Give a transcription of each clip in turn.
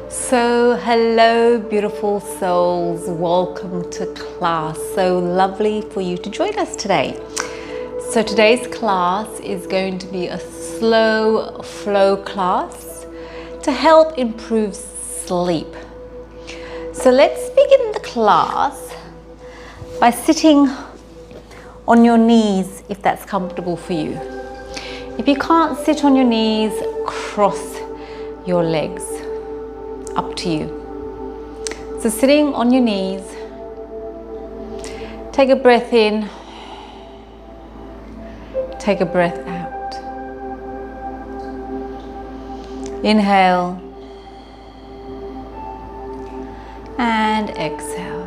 So hello beautiful souls, welcome to class. So lovely for you to join us today. So today's class is going to be a slow flow class to help improve sleep. So let's begin the class by sitting on your knees if that's comfortable for you. If you can't sit on your knees, cross your legs. Up to you. So sitting on your knees, take a breath in, take a breath out. Inhale and exhale.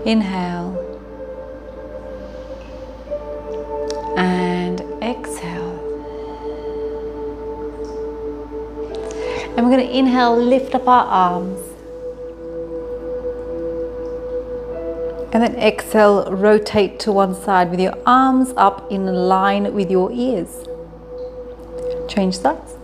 Inhale and exhale. And we're going to inhale, lift up our arms. And then exhale, rotate to one side with your arms up in line with your ears. Change sides.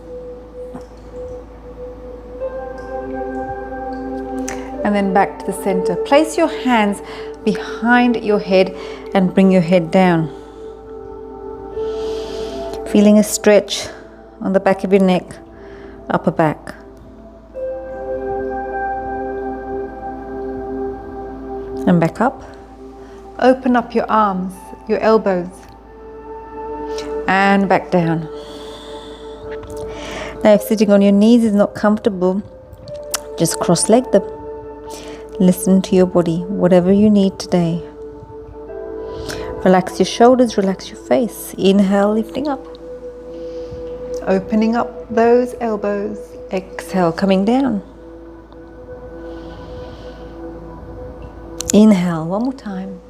And then back to the center. Place your hands behind your head and bring your head down. Feeling a stretch on the back of your neck. Upper back. And back up. Open up your arms, your elbows. And back down. Now if sitting on your knees is not comfortable, just cross-leg them. Listen to your body, whatever you need today. Relax your shoulders, relax your face. Inhale, lifting up. Opening up those elbows. Exhale, coming down. Inhale, one more time.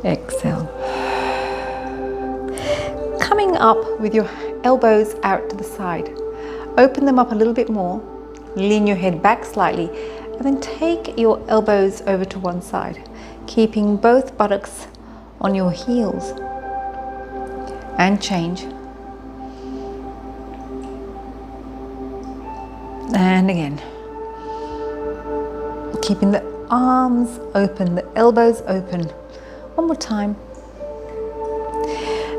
Exhale. Coming up with your elbows out to the side. Open them up a little bit more. Lean your head back slightly. And then take your elbows over to one side. Keeping both buttocks on your heels. And change. And again, keeping the arms open, the elbows open. One more time.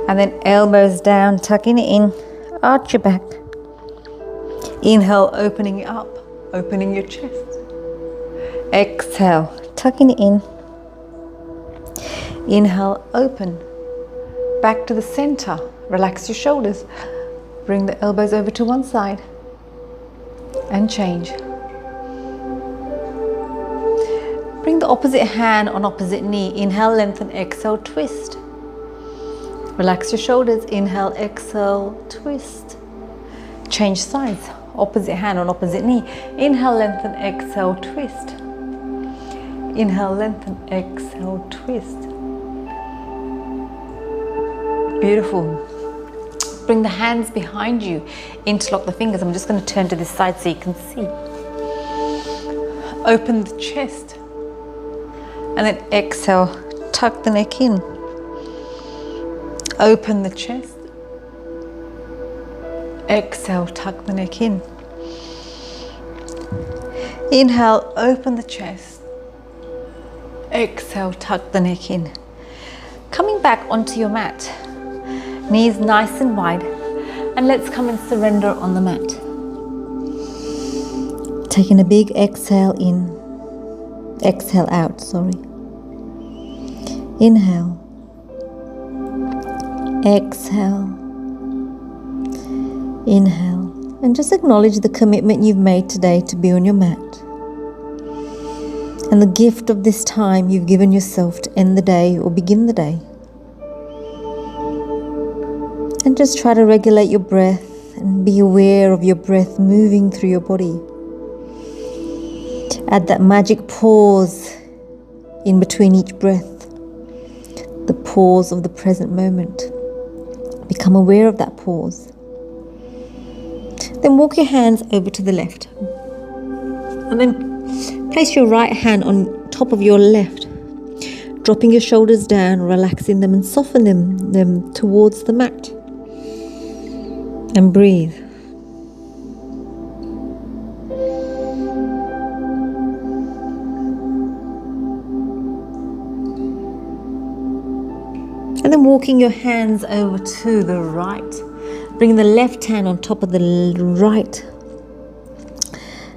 And then elbows down, tucking it in, arch your back. Inhale, opening it up, opening your chest. Exhale, tucking it in. Inhale, open. Back to the center. Relax your shoulders. Bring the elbows over to one side. And change. Bring the opposite hand on opposite knee. Inhale, lengthen, exhale, twist. Relax your shoulders. Inhale, exhale, twist. Change sides. Opposite hand on opposite knee. Inhale, lengthen, exhale, twist. Inhale, lengthen, exhale, twist. Beautiful. Bring the hands behind you, interlock the fingers. I'm just going to turn to this side so you can see. Open the chest. And then exhale, tuck the neck in. Open the chest. Exhale, tuck the neck in. Inhale, open the chest. Exhale, tuck the neck in. Coming back onto your mat. Knees nice and wide, and let's come and surrender on the mat. Taking a big exhale in, exhale out, Inhale, exhale, inhale, and just acknowledge the commitment you've made today to be on your mat. And the gift of this time you've given yourself to end the day or begin the day. And just try to regulate your breath and be aware of your breath moving through your body. Add that magic pause in between each breath. The pause of the present moment. Become aware of that pause. Then walk your hands over to the left. And then place your right hand on top of your left. Dropping your shoulders down, relaxing them and soften them towards the mat. And breathe. walking your hands over to the right. Bring the left hand on top of the right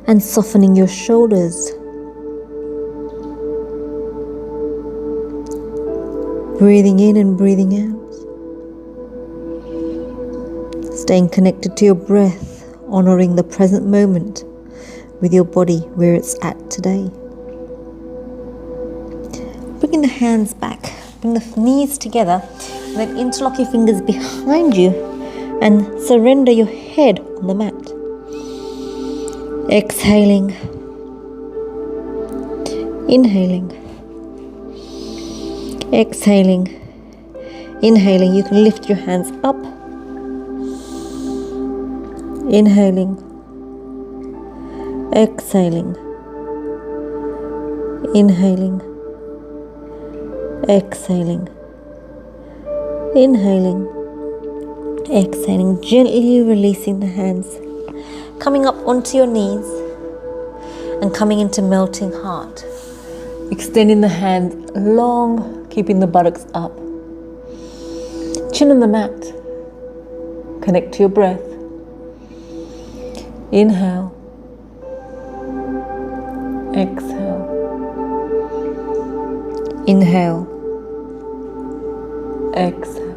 and softening your shoulders. Breathing in and breathing out. Staying connected to your breath, honoring the present moment with your body where it's at today. Bringing the hands back, bring the knees together, and then interlock your fingers behind you and surrender your head on the mat. Exhaling, inhaling, exhaling, inhaling. You can lift your hands up, inhaling, exhaling, inhaling, exhaling, inhaling, exhaling, gently releasing the hands, coming up onto your knees and coming into melting heart. Extending the hands long, keeping the buttocks up. Chin on the mat. Connect to your breath. Inhale. Exhale. Inhale. Exhale.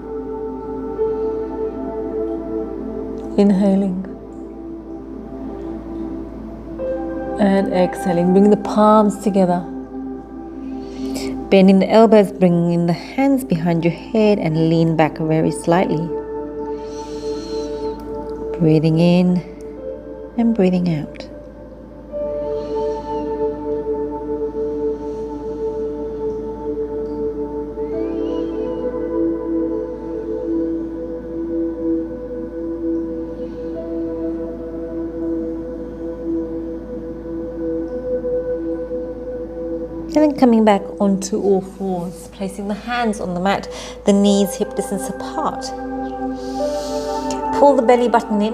Inhaling. And exhaling. Bring the palms together. Bending the elbows, bringing the hands behind your head and lean back very slightly. Breathing in and breathing out. And then coming back onto all fours, placing the hands on the mat, the knees hip distance apart. Pull the belly button in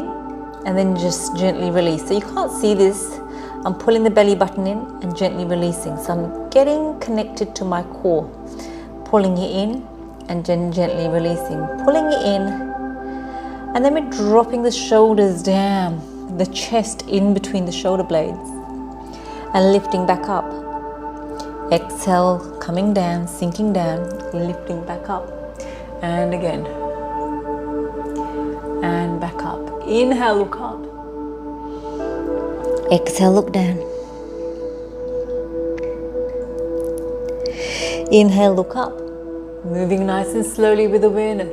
and then just gently release. So you can't see this. I'm pulling the belly button in and gently releasing. So I'm getting connected to my core. Pulling it in and gently releasing. Pulling it in and then we're dropping the shoulders down, the chest in between the shoulder blades and lifting back up. Exhale, coming down, sinking down, lifting back up, and again, and back up. Inhale, look up. Exhale, look down. Inhale, look up. Moving nice and slowly with awareness.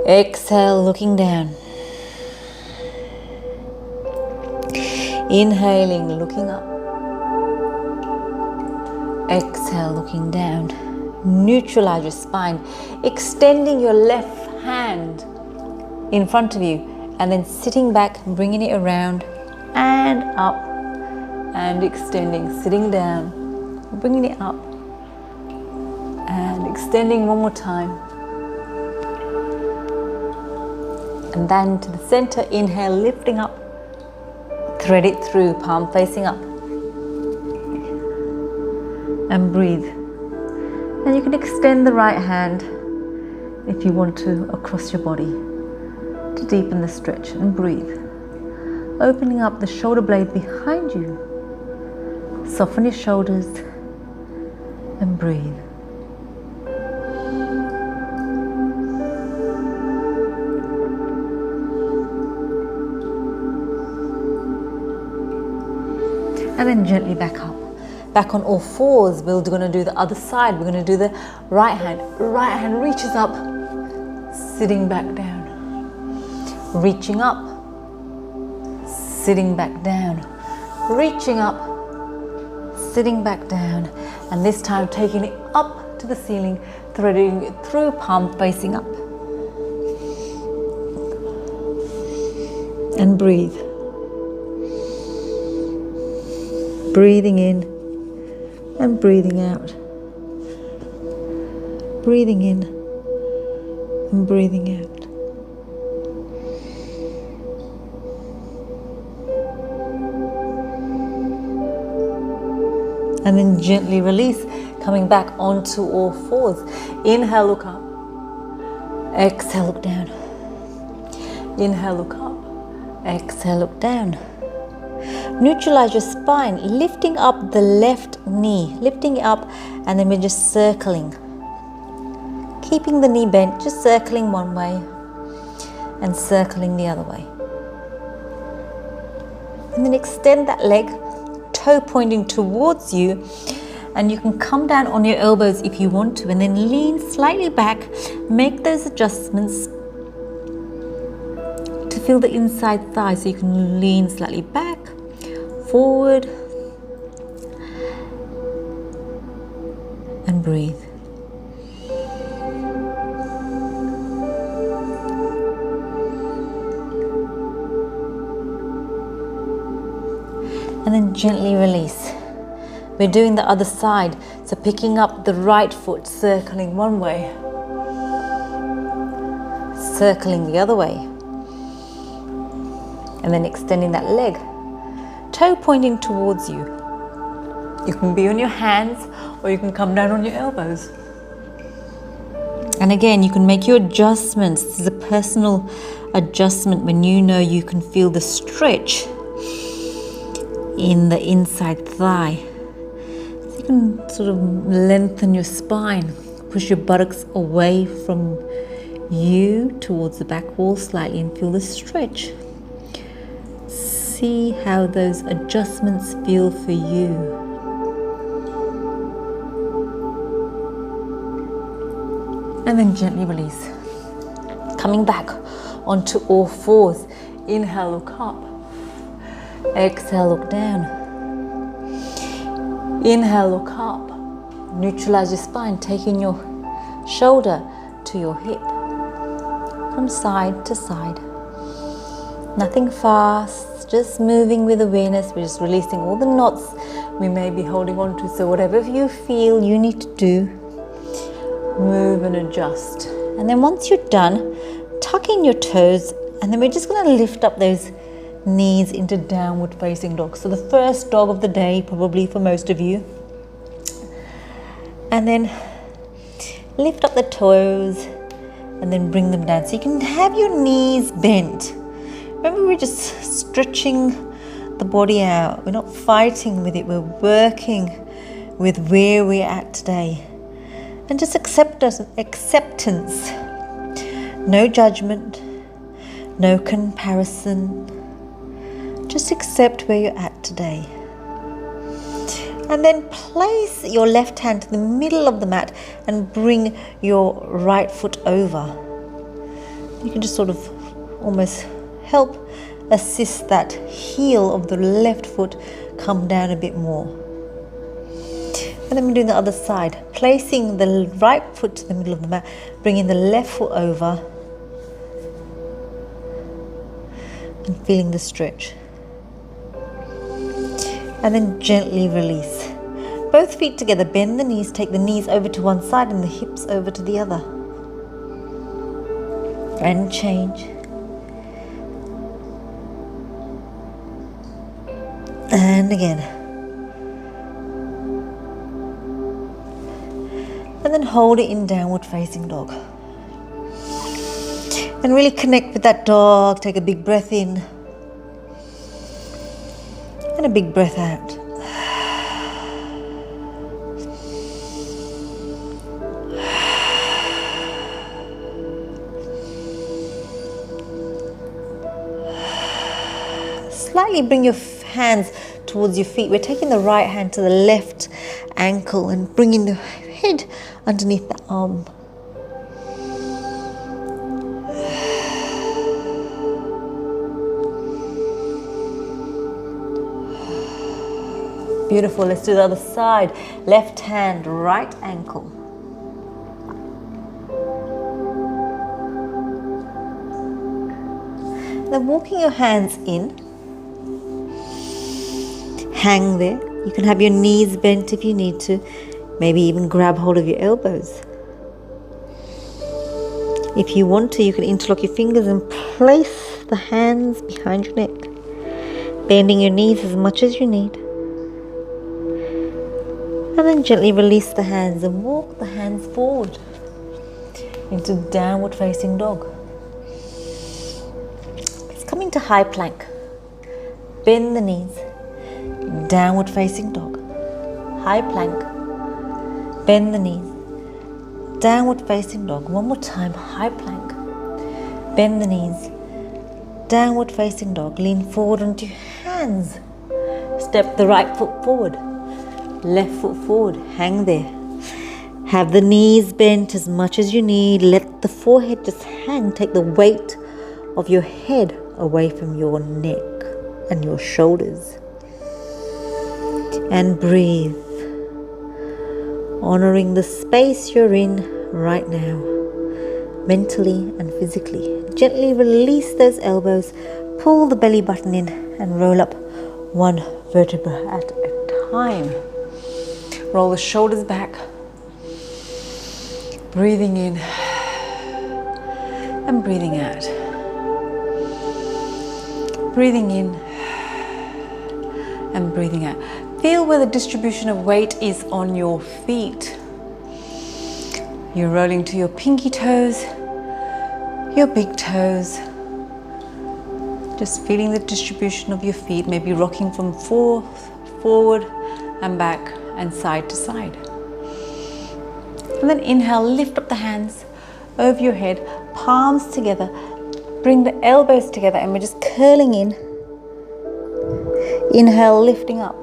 Exhale, looking down. Inhaling, looking up. Exhale, looking down. Neutralize your spine, extending your left hand in front of you and then sitting back, bringing it around and up and extending, sitting down, bringing it up and extending one more time. And then to the center, inhale, lifting up, thread it through, palm facing up. And breathe. And you can extend the right hand if you want to across your body to deepen the stretch and breathe. Opening up the shoulder blade behind you. Soften your shoulders and breathe. And then gently back up. Back on all fours, we're going to do the other side. We're going to do the right hand. Right hand reaches up, sitting back down. Reaching up, sitting back down. Reaching up, sitting back down. And this time taking it up to the ceiling, threading it through, palm facing up. And breathe. Breathing in and breathing out. Breathing in and breathing out. And then gently release, Coming back onto all fours. Inhale, look up. Exhale, look down. Inhale, look up. Exhale, look down. Neutralize your spine, lifting up the left knee, lifting it up, and then we're just circling. Keeping the knee bent, just circling one way and circling the other way. And then extend that leg, toe pointing towards you, and you can come down on your elbows if you want to, and then lean slightly back, make those adjustments to feel the inside thigh. So you can lean slightly back, forward, and breathe. And then gently release. We're doing the other side, so picking up the right foot, circling one way, circling the other way, and then extending that leg, toe pointing towards you. You can be on your hands or you can come down on your elbows. And again, you can make your adjustments. This is a personal adjustment when you know you can feel the stretch in the inside thigh. So you can sort of lengthen your spine, push your buttocks away from you towards the back wall slightly and feel the stretch. See how those adjustments feel for you. And then gently release. Coming back onto all fours. Inhale, look up. Exhale, look down. Inhale, look up. Neutralize your spine, taking your shoulder to your hip. From side to side. Nothing fast, just moving with awareness. We're just releasing all the knots we may be holding on to. So whatever you feel you need to do, move and adjust. And then once you're done, tuck in your toes, and then we're just going to lift up those knees into downward facing dog. So the first dog of the day, probably for most of you. And then lift up the toes and then bring them down. So you can have your knees bent. Remember, we're just stretching the body out. We're not fighting with it. We're working with where we're at today. And just acceptance. No judgment, no comparison. Just accept where you're at today. And then place your left hand to the middle of the mat and bring your right foot over. You can just sort of almost help assist that heel of the left foot come down a bit more. And then we're doing the other side, placing the right foot to the middle of the mat, bringing the left foot over and feeling the stretch. And then gently release. Both feet together, bend the knees, take the knees over to one side and the hips over to the other. And change. And again. And then hold it in downward facing dog. And really connect with that dog. Take a big breath in. And a big breath out. Slightly bring your hands towards your feet. We're taking the right hand to the left ankle and bringing the head underneath the arm. Beautiful. Let's do the other side. Left hand, right ankle. Then walking your hands in. Hang there. You can have your knees bent if you need to. Maybe even grab hold of your elbows. If you want to, you can interlock your fingers and place the hands behind your neck. Bending your knees as much as you need. And then gently release the hands and walk the hands forward into downward facing dog. Let's come into high plank. Bend the knees. Downward facing dog. High plank. Bend the knees. Downward facing dog. One more time. High plank. Bend the knees. Downward facing dog. Lean forward onto your hands. Step the right foot forward. Left foot forward. Hang there. Have the knees bent as much as you need. Let the forehead just hang. Take the weight of your head away from your neck and your shoulders. And breathe. Honoring the space you're in right now, mentally and physically. Gently release those elbows. Pull the belly button in and roll up one vertebra at a time. Roll the shoulders back. Breathing in and breathing out. Breathing in and breathing out. Feel where the distribution of weight is on your feet. You're rolling to your pinky toes, your big toes. Just feeling the distribution of your feet, maybe rocking from forward and back and side to side. And then inhale, lift up the hands over your head, palms together. Bring the elbows together and we're just curling in. Inhale, lifting up.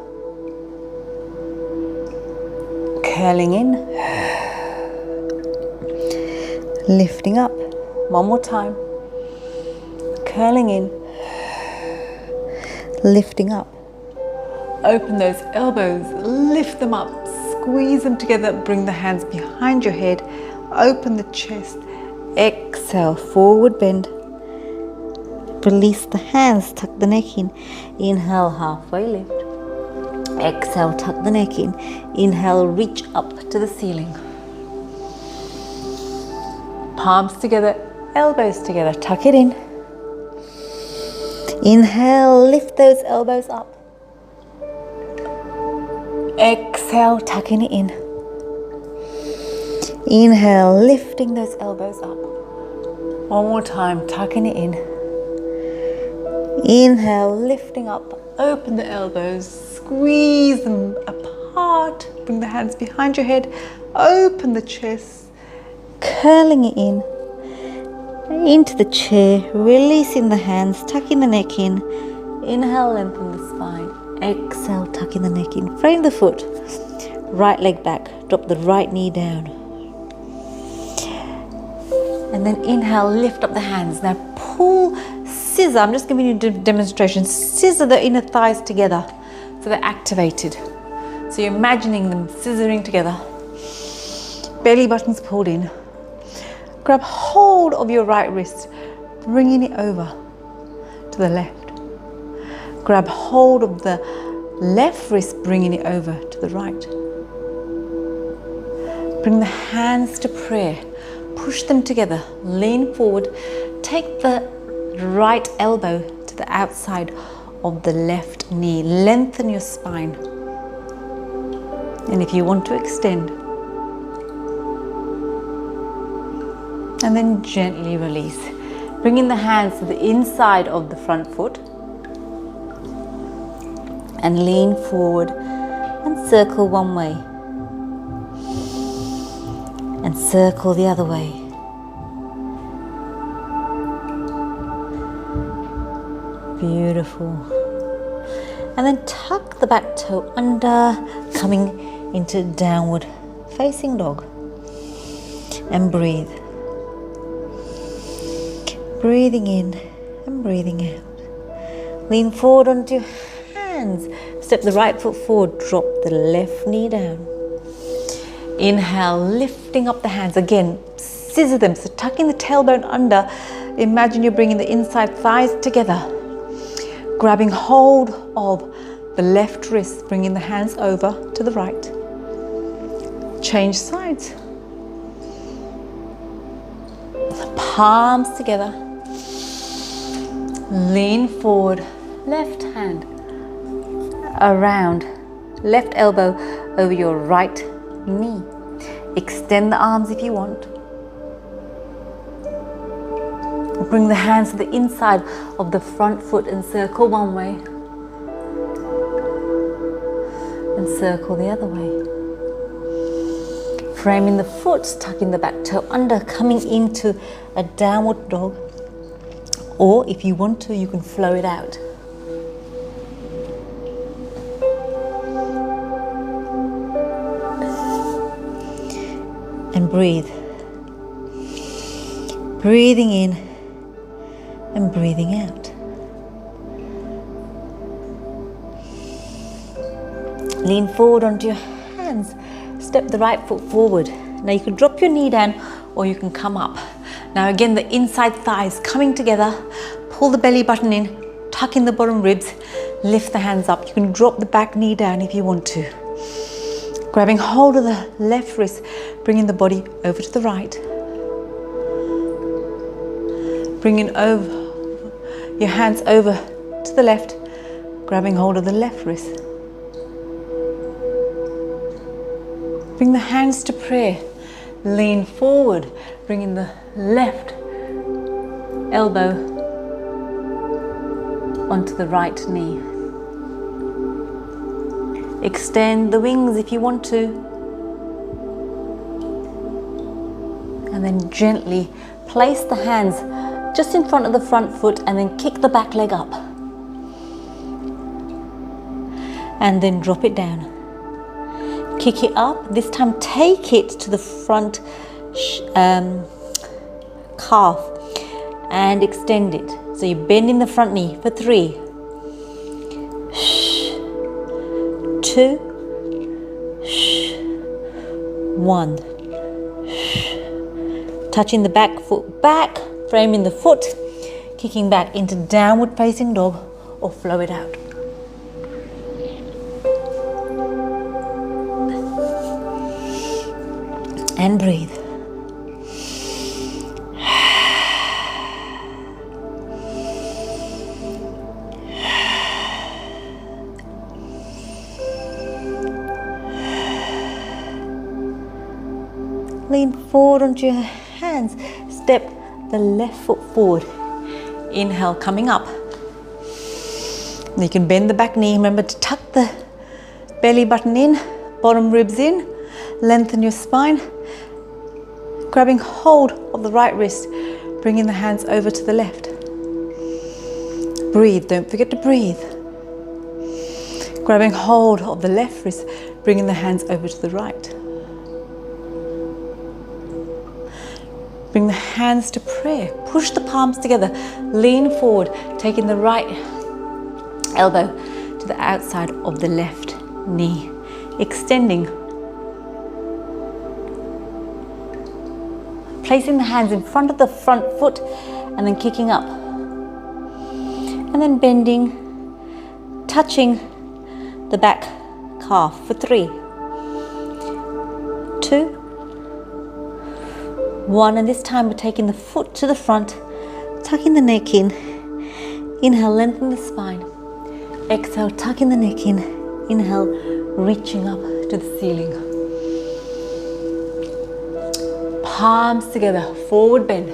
Curling in. Lifting up. One more time. Curling in. Lifting up. Open those elbows, lift them up, squeeze them together, bring the hands behind your head, open the chest, exhale, forward bend, release the hands, tuck the neck in, inhale, halfway lift, exhale, tuck the neck in, inhale, reach up to the ceiling, palms together, elbows together, tuck it in, inhale, lift those elbows up. Exhale, tucking it in. Inhale, lifting those elbows up. One more time, tucking it in. Inhale, lifting up. Open the elbows, squeeze them apart. Bring the hands behind your head. Open the chest, curling it in. Into the chair, releasing the hands, tucking the neck in. Inhale, lengthen the spine. Exhale, tucking the neck in. Frame the foot. Right leg back. Drop the right knee down. And then inhale, lift up the hands. Now pull, scissor. I'm just giving you a demonstration. Scissor the inner thighs together so they're activated. So you're imagining them scissoring together. Belly button's pulled in. Grab hold of your right wrist, bringing it over to the left. Grab hold of the left wrist, bringing it over to the right. Bring the hands to prayer. Push them together. Lean forward. Take the right elbow to the outside of the left knee. Lengthen your spine. And if you want to extend, and then gently release. Bringing the hands to the inside of the front foot. And lean forward and circle one way and circle the other way. Beautiful. And then tuck the back toe under, coming into downward facing dog. And breathe. Breathing in and breathing out. Lean forward onto your hands. Step the right foot forward, drop the left knee down. Inhale, lifting up the hands. Again, scissor them. So tucking the tailbone under. Imagine you're bringing the inside thighs together. Grabbing hold of the left wrist, bringing the hands over to the right. Change sides. Palms together. Lean forward. Left hand around, left elbow over your right knee. Extend the arms if you want. Bring the hands to the inside of the front foot and circle one way. And circle the other way. Framing the foot, tucking the back toe under, coming into a downward dog. Or if you want to, you can flow it out. And breathe. Breathing in and breathing out. Lean forward onto your hands. Step the right foot forward. Now you can drop your knee down or you can come up. Now again, the inside thighs coming together. Pull the belly button in, tuck in the bottom ribs, lift the hands up. You can drop the back knee down if you want to. Grabbing hold of the left wrist, bringing the body over to the right. Bringing over your hands over to the left, grabbing hold of the left wrist. Bring the hands to prayer. Lean forward, bringing the left elbow onto the right knee. Extend the wings if you want to. And then gently place the hands just in front of the front foot and then kick the back leg up. And then drop it down. Kick it up. This time take it to the front calf and extend it. So you bend in the front knee for 3, 2, 1. Touching the back foot back, framing the foot, kicking back into downward facing dog or flow it out. And breathe. Lean forward onto your hands. Step the left foot forward. Inhale, coming up. You can bend the back knee. Remember to tuck the belly button in, bottom ribs in. Lengthen your spine. Grabbing hold of the right wrist, bringing the hands over to the left. Breathe, don't forget to breathe. Grabbing hold of the left wrist, bringing the hands over to the right. Bring the hands to prayer. Push the palms together. Lean forward, taking the right elbow to the outside of the left knee. Extending. Placing the hands in front of the front foot and then kicking up. And then bending, touching the back calf for 3, 2, 1. And this time we're taking the foot to the front, tucking the neck in. Inhale, lengthen the spine. Exhale, tucking the neck in. Inhale, reaching up to the ceiling. Palms together, forward bend,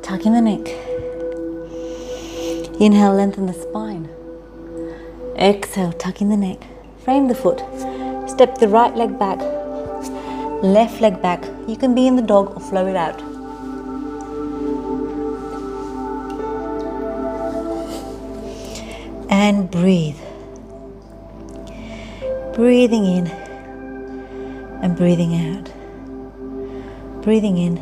tucking the neck. Inhale, lengthen the spine. Exhale, tucking the neck. Frame the foot. Step the right leg back, left leg back. You can be in the dog or flow it out. And breathe. Breathing in and breathing out. Breathing in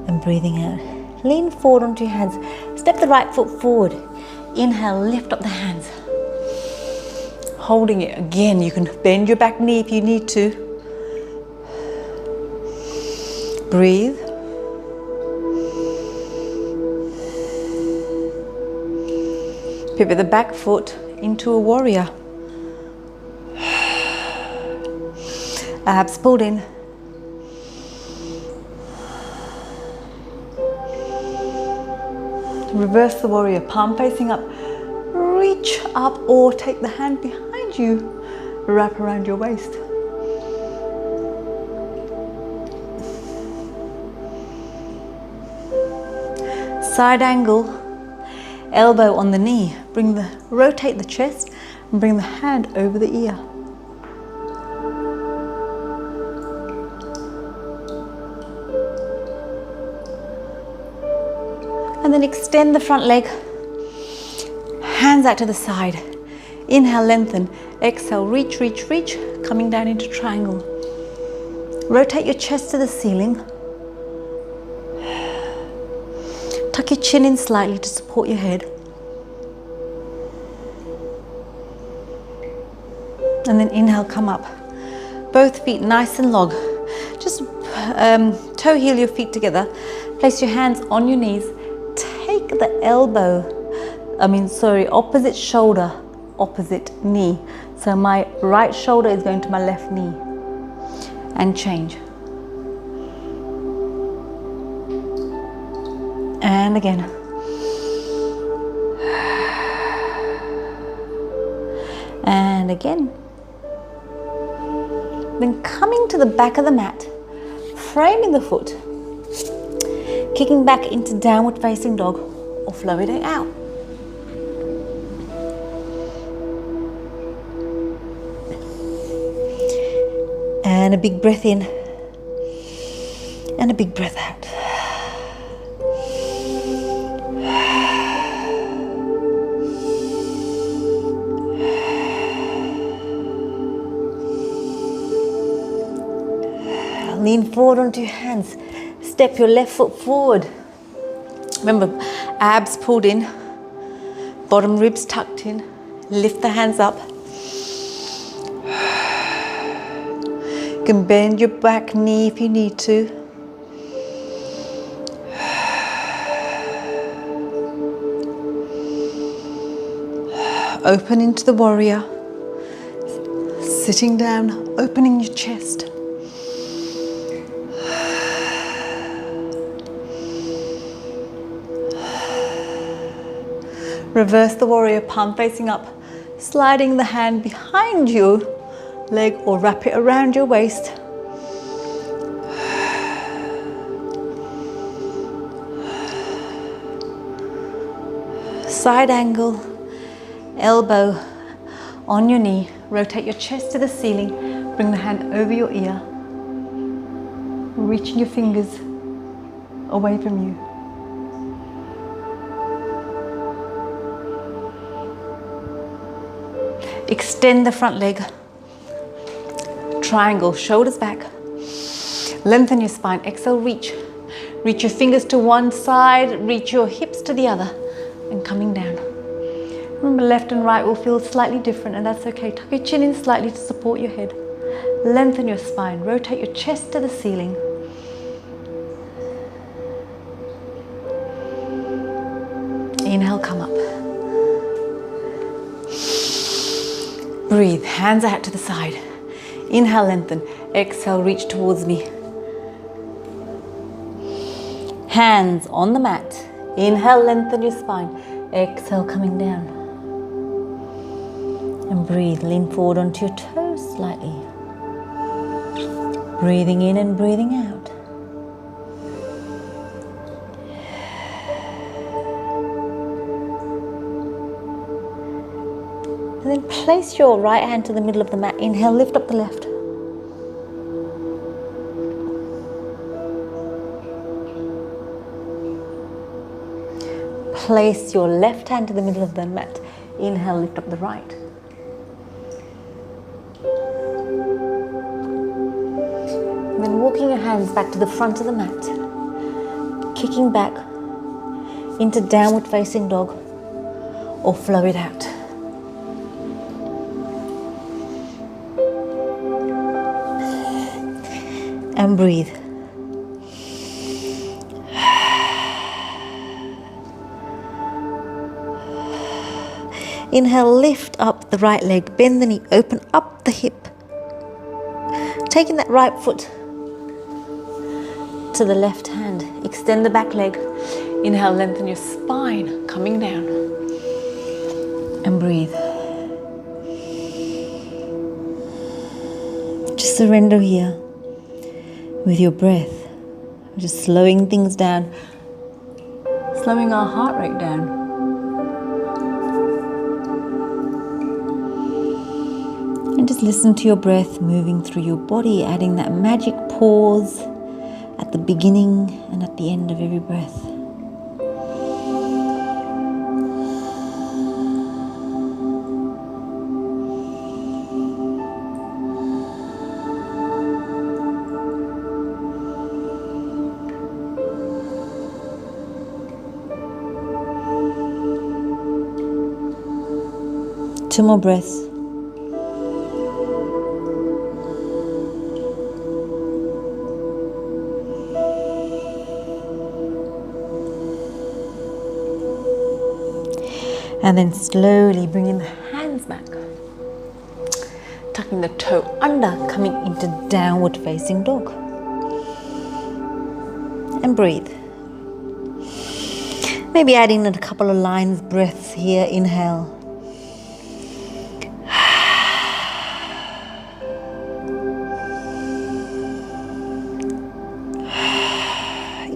and breathing out. Lean forward onto your hands. Step the right foot forward. Inhale, lift up the hands. Holding it again. You can bend your back knee if you need to. Breathe. Pivot the back foot into a warrior. Abs pulled in. Reverse the warrior, palm facing up. Reach up or take the hand behind you wrap around your waist. Side angle, elbow on the knee. Rotate the chest and bring the hand over the ear. And then extend the front leg, hands out to the side. Inhale, lengthen. Exhale, reach, reach, reach, coming down into triangle. Rotate your chest to the ceiling. Tuck your chin in slightly to support your head. And then inhale, come up. Both feet nice and long. Just toe heel your feet together. Place your hands on your knees. Take the opposite shoulder, opposite knee. So my right shoulder is going to my left knee. And change. And again. And again. Then coming to the back of the mat, framing the foot, kicking back into downward facing dog or float it out. And a big breath in and a big breath out. Lean forward onto your hands. Step your left foot forward. Remember, abs pulled in, bottom ribs tucked in. Lift the hands up. You can bend your back knee if you need to. Open into the warrior. Sitting down, opening your chest. Reverse the warrior, palm facing up, sliding the hand behind your leg or wrap it around your waist. Side angle, elbow on your knee, rotate your chest to the ceiling, bring the hand over your ear, reaching your fingers away from you. Extend the front leg, triangle, shoulders back, lengthen your spine, exhale, reach your fingers to one side, reach your hips to the other, and coming down. Remember, left and right will feel slightly different, and that's okay. Tuck your chin in slightly to support your head, lengthen your spine, rotate your chest to the ceiling. Inhale, come up. Breathe, hands out to the side. Inhale, lengthen. Exhale, reach towards me. Hands on the mat. Inhale, lengthen your spine. Exhale, coming down. And breathe, lean forward onto your toes slightly. Breathing in and breathing out. And then place your right hand to the middle of the mat. Inhale, lift up the left. Place your left hand to the middle of the mat. Inhale, lift up the right. And then walking your hands back to the front of the mat. Kicking back into downward facing dog or flow it out. And breathe. Inhale, lift up the right leg, bend the knee, open up the hip. Taking that right foot to the left hand, extend the back leg. Inhale, lengthen your spine, coming down. And breathe. Just surrender here with your breath. Just slowing things down, slowing our heart rate down. And just listen to your breath moving through your body, adding that magic pause at the beginning and at the end of every breath. Two more breaths. And then slowly bringing the hands back. Tucking the toe under, coming into downward facing dog. And breathe. Maybe adding a couple of lines breaths here. Inhale.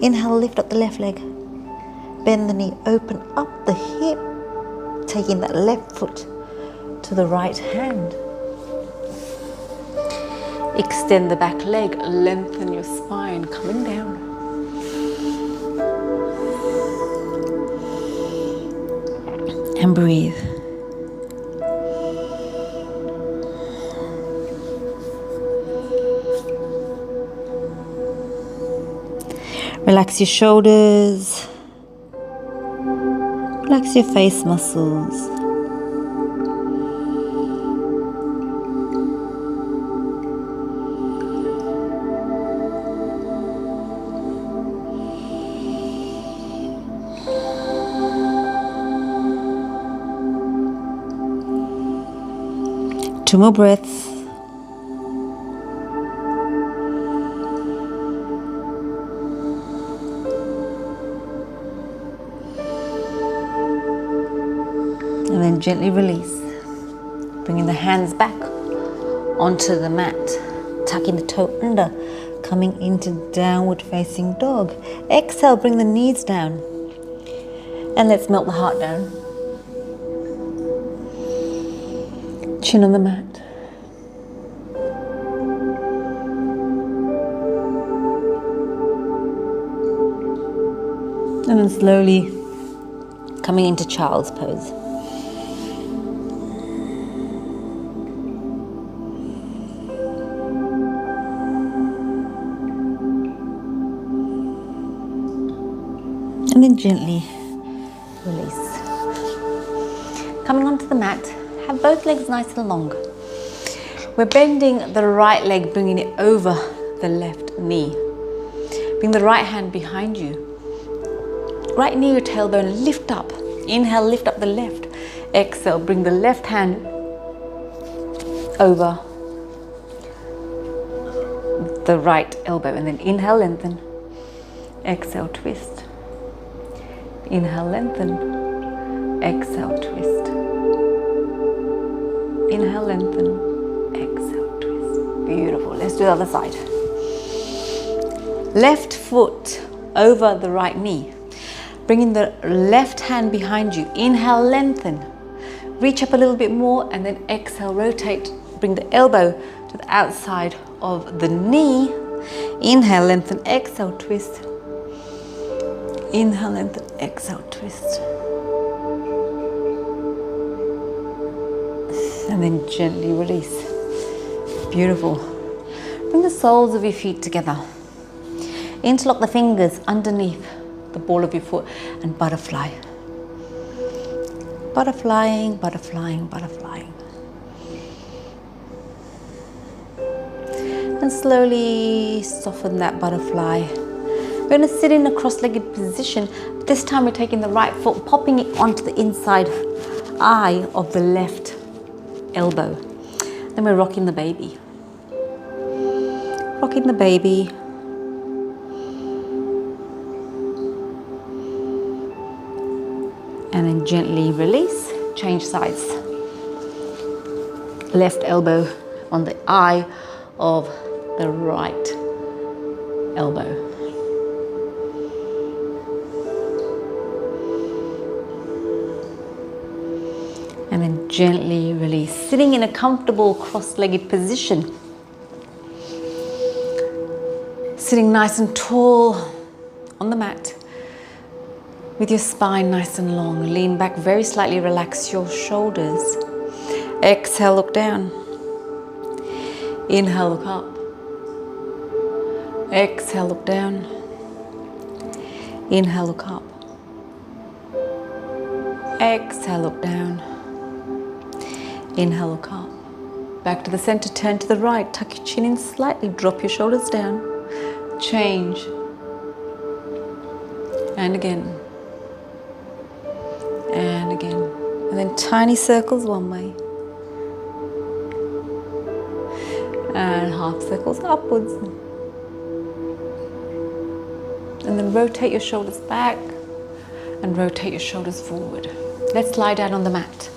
Inhale, lift up the left leg. Bend the knee, open up the hip. Taking that left foot to the right hand. Extend the back leg, lengthen your spine, coming down. And breathe. Relax your shoulders. Relax your face muscles. Two more breaths. And then gently release. Bringing the hands back onto the mat. Tucking the toe under. Coming into downward facing dog. Exhale, bring the knees down. And let's melt the heart down. Chin on the mat. And then slowly coming into child's pose. And then gently release. Coming onto the mat, have both legs nice and long. We're bending the right leg, bringing it over the left knee. Bring the right hand behind you. Right knee or tailbone, lift up. Inhale, lift up the left. Exhale, bring the left hand over the right elbow. And then inhale, lengthen. Exhale, twist. Inhale, lengthen. Exhale, twist. Inhale, lengthen. Exhale, twist. Beautiful. Let's do the other side. Left foot over the right knee. Bringing the left hand behind you. Inhale, lengthen. Reach up a little bit more and then exhale, rotate. Bring the elbow to the outside of the knee. Inhale, lengthen. Exhale, twist. Inhale, lengthen. Exhale, twist. And then gently release. Beautiful. Bring the soles of your feet together. Interlock the fingers underneath the ball of your foot and butterfly. Butterflying, butterflying, butterflying. And slowly soften that butterfly. We're going to sit in a cross-legged position. This time we're taking the right foot, popping it onto the inside eye of the left elbow. Then we're rocking the baby. Rocking the baby. And then gently release, change sides. Left elbow on the eye of the right elbow. And then gently release, sitting in a comfortable cross-legged position. Sitting nice and tall on the mat with your spine nice and long. Lean back very slightly, relax your shoulders. Exhale, look down. Inhale, look up. Exhale, look down. Inhale, look up. Exhale, look down. Inhale, look up. Back to the center, turn to the right. Tuck your chin in slightly, drop your shoulders down. Change. And again. And again. And then tiny circles one way. And half circles upwards. And then rotate your shoulders back and rotate your shoulders forward. Let's lie down on the mat.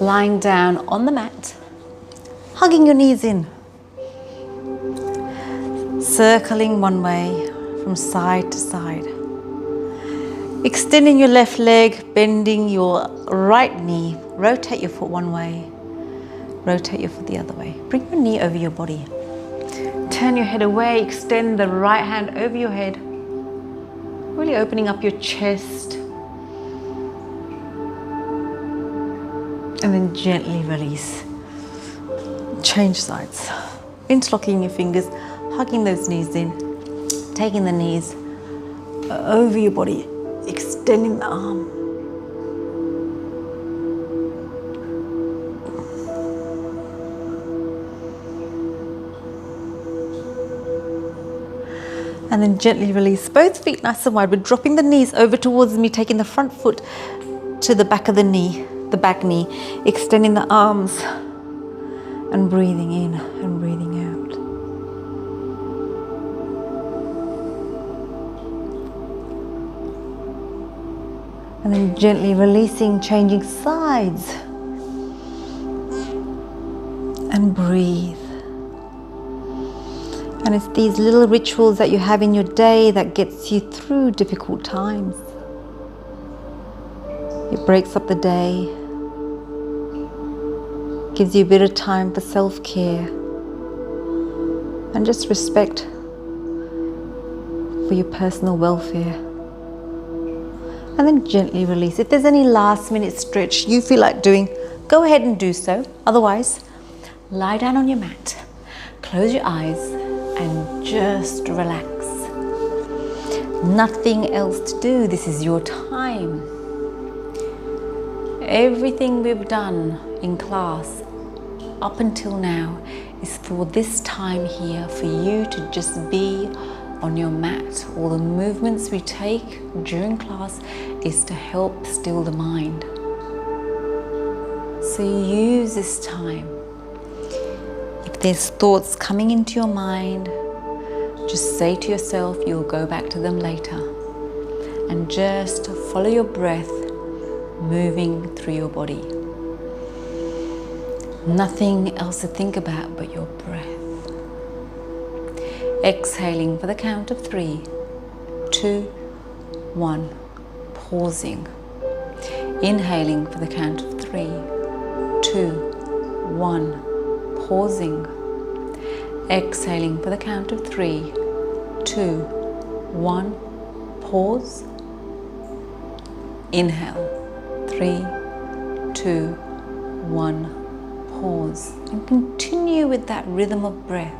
Lying down on the mat, hugging your knees in. Circling one way from side to side. Extending your left leg, bending your right knee. Rotate your foot one way. Rotate your foot the other way. Bring your knee over your body. Turn your head away, extend the right hand over your head. Really opening up your chest. And then gently release. Change sides. Interlocking your fingers, hugging those knees in. Taking the knees over your body, extending the arm. And then gently release both feet nice and wide. We're dropping the knees over towards me, taking the front foot to the back of the knee. The back knee, extending the arms and breathing in and breathing out. And then gently releasing, changing sides. And breathe. And it's these little rituals that you have in your day that gets you through difficult times. It breaks up the day, gives you a bit of time for self-care and just respect for your personal welfare. And then gently release. If there's any last minute stretch you feel like doing, go ahead and do so. Otherwise, lie down on your mat, close your eyes and just relax. Nothing else to do. This is your time. Everything we've done in class up until now is for this time here, for you to just be on your mat. All the movements we take during class is to help still the mind. So use this time. If there's thoughts coming into your mind, just say to yourself you'll go back to them later. And just follow your breath moving through your body. Nothing else to think about but your breath. Exhaling for the count of 3, 2, 1. Pausing. Inhaling for the count of 3, 2, 1. Pausing. Exhaling for the count of 3, 2, 1. Pause. Inhale. 3, 2, 1. Pause. And continue with that rhythm of breath.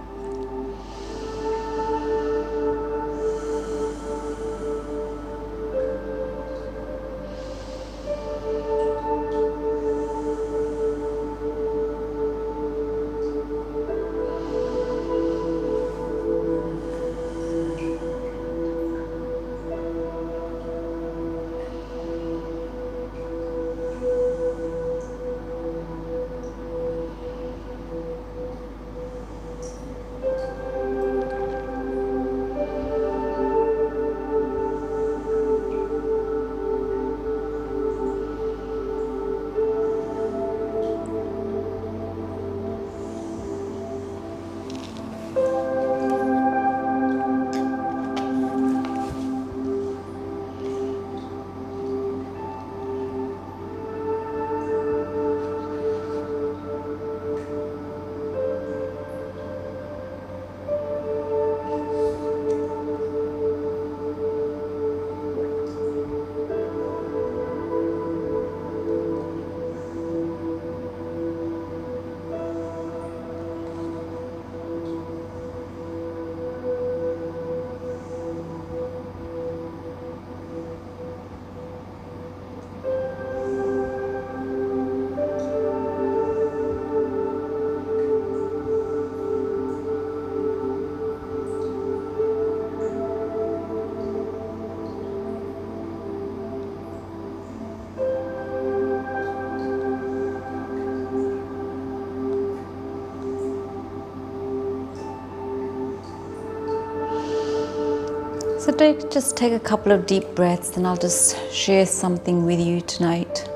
So just take a couple of deep breaths, and I'll just share something with you tonight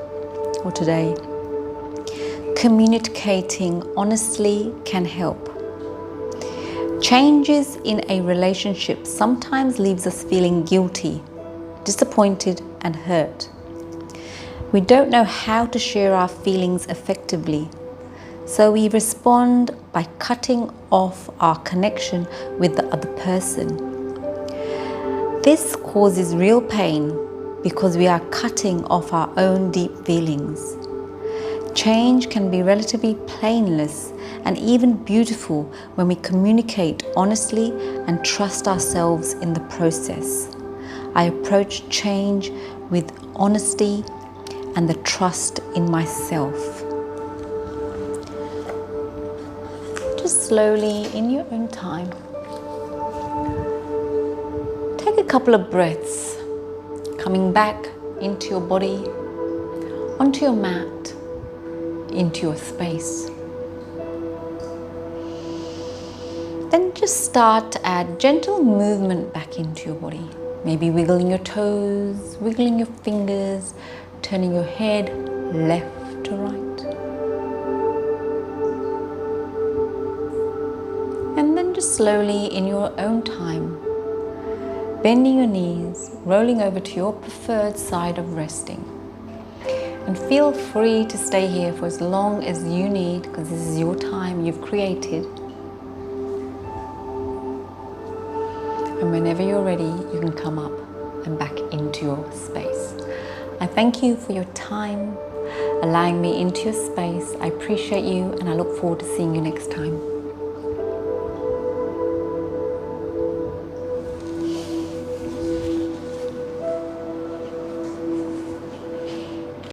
or today. Communicating honestly can help. Changes in a relationship sometimes leaves us feeling guilty, disappointed, and hurt. We don't know how to share our feelings effectively, so we respond by cutting off our connection with the other person. This causes real pain because we are cutting off our own deep feelings. Change can be relatively painless and even beautiful when we communicate honestly and trust ourselves in the process. I approach change with honesty and the trust in myself. Just slowly, in your own time, take a couple of breaths, coming back into your body, onto your mat, into your space. Then just start to add gentle movement back into your body. Maybe wiggling your toes, wiggling your fingers, turning your head left to right. And then just slowly, in your own time, bending your knees, rolling over to your preferred side of resting. And feel free to stay here for as long as you need, because this is your time you've created. And whenever you're ready, you can come up and back into your space. I thank you for your time, allowing me into your space. I appreciate you, and I look forward to seeing you next time.